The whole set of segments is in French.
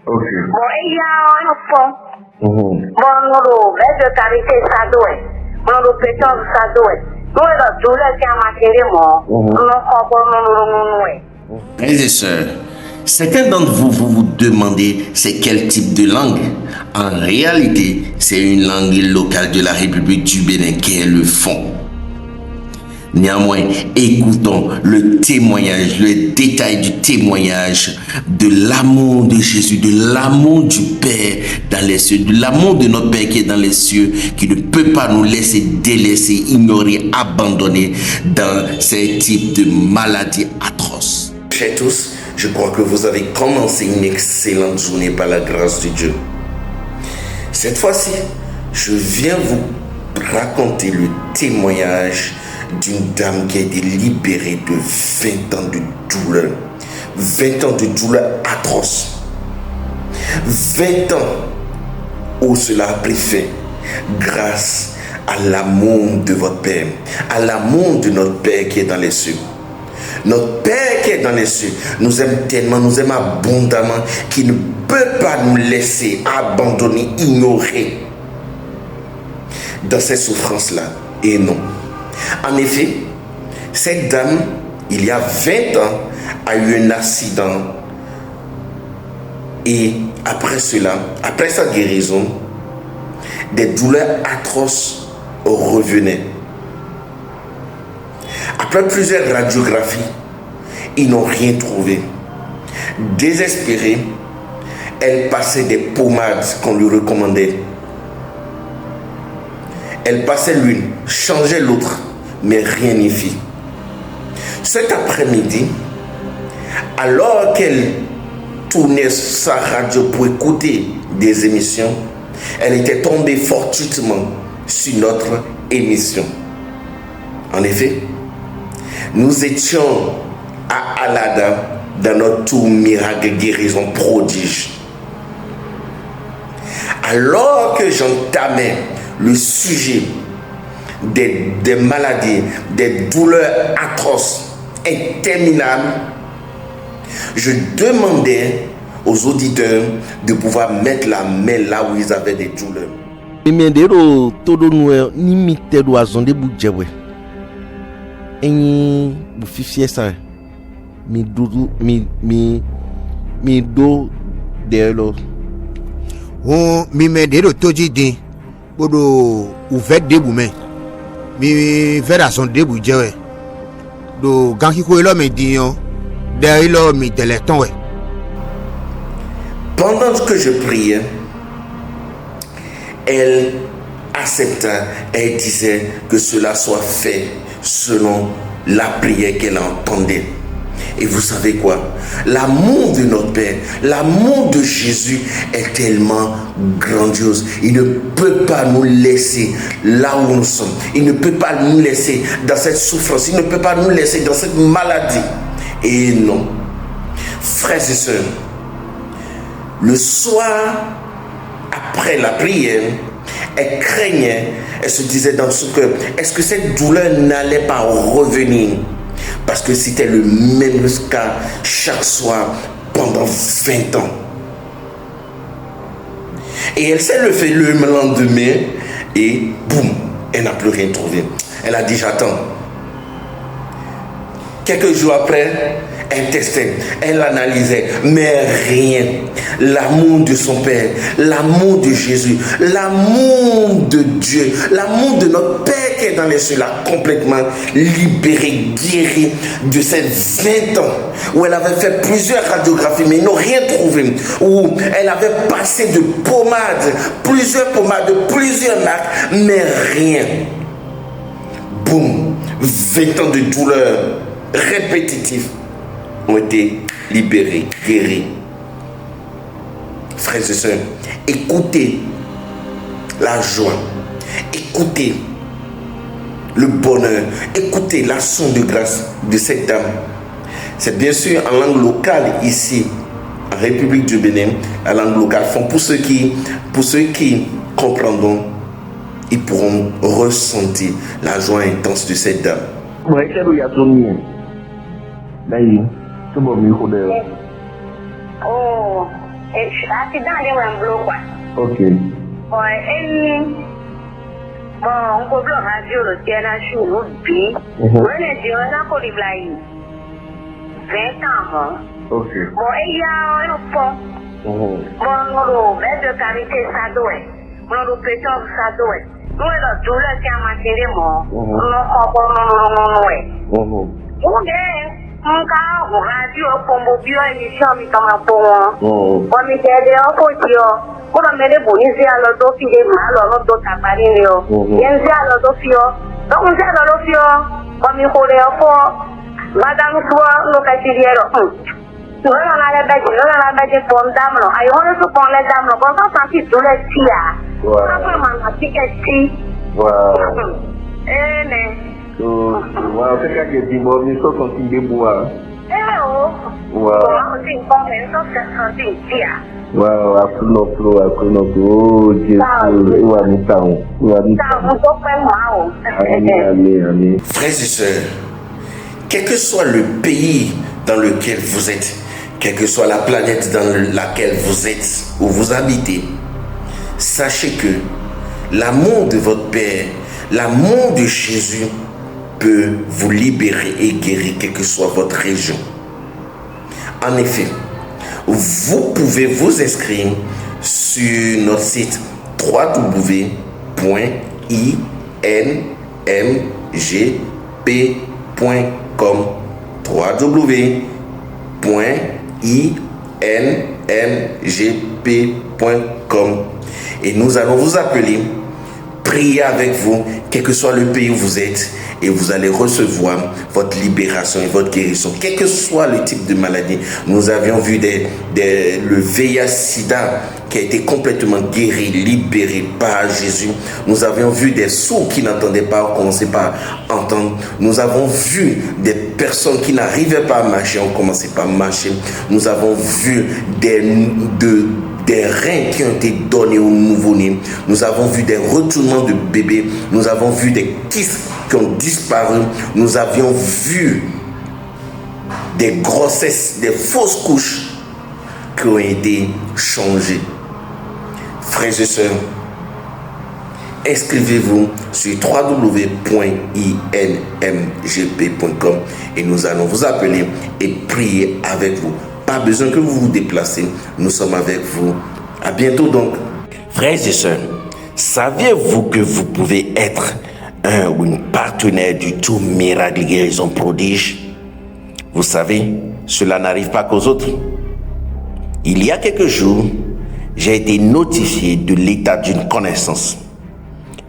Ok. Bon, il y a un fond. Bon, nous, de qualité, ça doit. Nous, pétons, ça doit. Nous, la douleur qui a marqué les morts. Nous, Frères et sœurs, certains d'entre vous vous demandez c'est quel type de langue. En réalité, c'est une langue locale de la République du Bénin qui est le fon. Néanmoins, écoutons le témoignage, le détail du témoignage de l'amour de Jésus, de l'amour du Père dans les cieux, de l'amour de notre Père qui est dans les cieux, qui ne peut pas nous laisser délaisser, ignorer, abandonner dans ces types de maladies atroces. Chers tous, je crois que vous avez commencé une excellente journée par la grâce de Dieu. Cette fois-ci, je viens vous raconter le témoignage d'une dame qui a été libérée de 20 ans de douleur. 20 ans de douleur atroce. 20 ans où cela a pris fin grâce à l'amour de votre Père, à l'amour de notre Père qui est dans les cieux. Notre Père qui est dans les cieux nous aime tellement, nous aime abondamment qu'il ne peut pas nous laisser abandonner, ignorer dans ces souffrances-là. Et non. En effet, cette dame, il y a 20 ans, a eu un accident et après cela, après sa guérison, des douleurs atroces revenaient. Après plusieurs radiographies, ils n'ont rien trouvé. Désespérée, elle passait des pommades qu'on lui recommandait. Elle passait l'une, changeait l'autre, mais rien n'y fit. Cet après-midi, alors qu'elle tournait sa radio pour écouter des émissions, elle était tombée fortuitement sur notre émission. En effet, nous étions à Alada dans notre tour miracle guérison prodige. Alors que j'entamais le sujet des maladies, des douleurs atroces, interminables, je demandais aux auditeurs de pouvoir mettre la main là où ils avaient des douleurs. Imendero todo no ni mite do azonde bujewe. Enyi bu fifie sa mi do de lo. O mi mendero toji din bodo ouvert debu men. Mi vera son debu jewe. Do ganki ko elo me diyon de elo mi teleton we. Pendant que je priais, elle accepta, elle disait que cela soit fait selon la prière qu'elle entendait. Et vous savez quoi? L'amour de notre Père, l'amour de Jésus est tellement grandiose. Il ne peut pas nous laisser là où nous sommes. Il ne peut pas nous laisser dans cette souffrance. Il ne peut pas nous laisser dans cette maladie. Et non. Frères et sœurs, le soir, après la prière, elle craignait, elle se disait dans son cœur, est-ce que cette douleur n'allait pas revenir? Parce que c'était le même cas chaque soir pendant 20 ans. Et elle s'est levée le lendemain et boum, elle n'a plus rien trouvé. Elle a dit j'attends. Quelques jours après, elle testait, elle analysait, mais rien. L'amour de son Père, l'amour de Jésus, l'amour de Dieu, l'amour de notre Père qui est dans les cieux l'a complètement libérée, guérie de ces 20 ans où elle avait fait plusieurs radiographies mais ils n'ont rien trouvé, où elle avait passé de pommades, plusieurs marques, mais rien. Boum, 20 ans de douleur répétitive ont été libérés, guéris. Frères et sœurs, écoutez la joie, écoutez le bonheur, écoutez l'action de grâce de cette dame. C'est bien sûr en langue locale ici, en République du Bénin, en langue locale. Pour ceux qui comprendront, ils pourront ressentir la joie intense de cette dame. Oh, accident de un bloc quoi. Ok. Bon, on peut bloquer radio le tien sur nous bi. On est dit on a pour les 20 ans. Ok. Bon, il y a un pont. Bon, nous de carité ça doit. Nous pétons ça doit. Nous le douleur qui a marqué les mots. Nous on radio pombo bio émission mi kama pongo. On mi tede o potio. Ko na mele bonisi alo do fi de malo no do tapari ni o. Yenzi alo do fio. Do unzi alo do fio. O mi kore o fo. Madame soa no katiriero. No na la beje pom damno. Ai hono su pon le damno. Ko sa santi dule tia. Apa man tiketi. Wow. Ne. Wow, c'est quand que tu m'as mis sur ton petit débois. Wow. Wow, oh Jésus, Amen. Frères et sœurs, quel que soit le pays dans lequel vous êtes, quelle que soit la planète dans laquelle vous êtes ou vous habitez, sachez que l'amour de votre Père, l'amour de Jésus peut vous libérer et guérir quelle que soit votre région. En effet, vous pouvez vous inscrire sur notre site www.inmgp.com www.inmgp.com et nous allons vous appeler, prier avec vous, quel que soit le pays où vous êtes, et vous allez recevoir votre libération et votre guérison, quel que soit le type de maladie. Nous avions vu le VIH-Sida qui a été complètement guéri, libéré par Jésus. Nous avions vu des sourds qui n'entendaient pas, ont commencé par entendre. Nous avons vu des personnes qui n'arrivaient pas à marcher, ont commencé par marcher. Nous avons vu des reins qui ont été donnés aux nouveau-nés. Nous avons vu des retournements de bébés. Nous avons vu des kystes qui ont disparu. Nous avions vu des grossesses, des fausses couches qui ont été changées. Frères et sœurs, inscrivez-vous sur www.inmgp.com et nous allons vous appeler et prier avec vous. Pas besoin que vous vous déplacez, nous sommes avec vous. À bientôt donc. Frères et sœurs, saviez-vous que vous pouvez être un ou une partenaire du tout miracle guérison prodige? Vous savez, cela n'arrive pas qu'aux autres. Il y a quelques jours, j'ai été notifié de l'état d'une connaissance.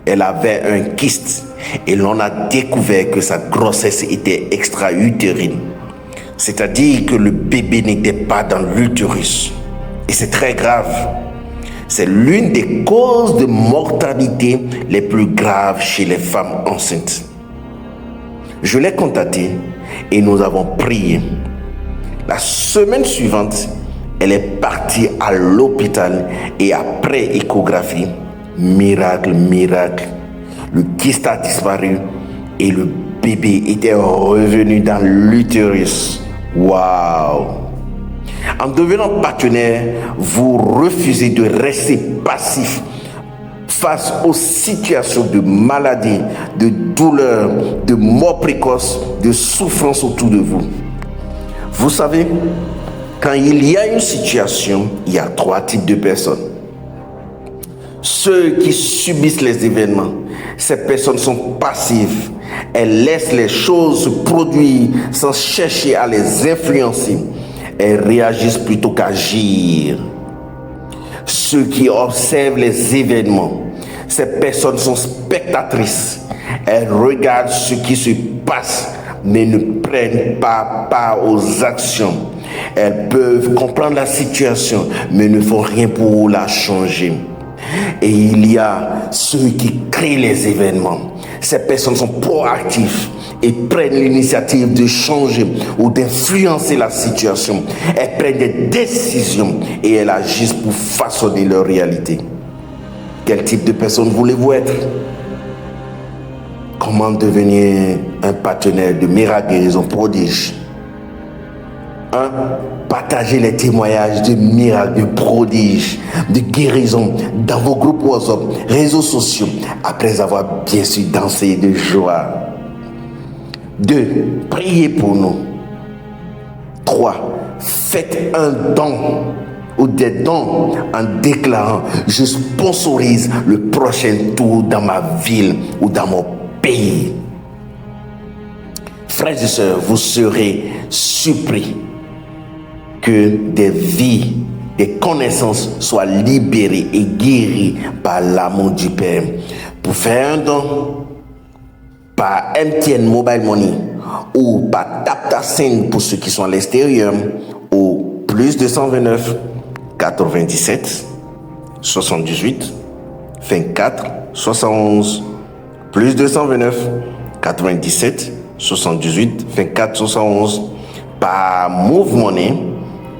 Elle avait un kyste et l'on a découvert que sa grossesse était extra-utérine. C'est-à-dire que le bébé n'était pas dans l'utérus. Et c'est très grave. C'est l'une des causes de mortalité les plus graves chez les femmes enceintes. Je l'ai contactée et nous avons prié. La semaine suivante, elle est partie à l'hôpital et après échographie, miracle, le kyste a disparu et le bébé était revenu dans l'utérus. Waouh! En devenant partenaire, vous refusez de rester passif face aux situations de maladie, de douleur, de mort précoce, de souffrance autour de vous. Vous savez, quand il y a une situation, il y a 3 types de personnes. Ceux qui subissent les événements, ces personnes sont passives. Elles laissent les choses se produire sans chercher à les influencer. Elles réagissent plutôt qu'agir. Ceux qui observent les événements, ces personnes sont spectatrices. Elles regardent ce qui se passe, mais ne prennent pas part aux actions. Elles peuvent comprendre la situation, mais ne font rien pour la changer. Et il y a ceux qui créent les événements. Ces personnes sont proactives et prennent l'initiative de changer ou d'influencer la situation. Elles prennent des décisions et elles agissent pour façonner leur réalité. Quel type de personne voulez-vous être? Comment devenir un partenaire de miracle guérison prodige? Partagez les témoignages de miracles, de prodiges, de guérisons dans vos groupes WhatsApp, réseaux sociaux, après avoir bien sûr dansé de joie. 2. Priez pour nous. 3. Faites un don ou des dons en déclarant « Je sponsorise le prochain tour dans ma ville ou dans mon pays ». Frères et sœurs, vous serez surpris que des vies, des connaissances soient libérées et guéries par l'amour du Père. Pour faire un don par MTN Mobile Money ou par TapTaSend pour ceux qui sont à l'extérieur au plus 229 97 78 24 71 plus 229 97 78 24 71 par Move Money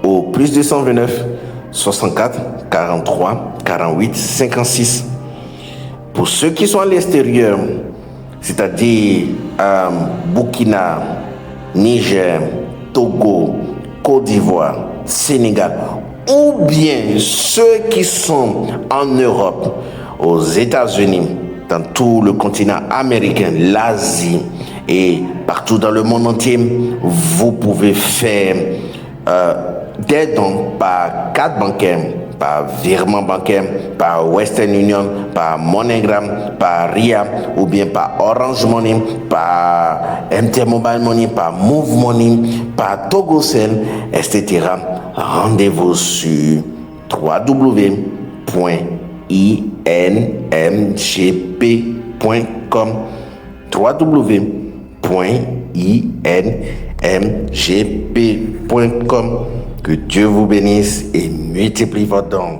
au plus 229 64 43 48 56. Pour ceux qui sont à l'extérieur, c'est-à-dire Burkina, Niger, Togo, Côte d'Ivoire, Sénégal, ou bien ceux qui sont en Europe, aux États-Unis, dans tout le continent américain, l'Asie et partout dans le monde entier, vous pouvez faire des dons par carte bancaire, par virement bancaire, par Western Union, par MoneyGram, par RIA ou bien par Orange Money, par MTN Mobile Money, par Move Money, par TogoSend, etc. Rendez-vous sur www.inmgp.com www.inmgp.com. Que Dieu vous bénisse et multiplie vos dons.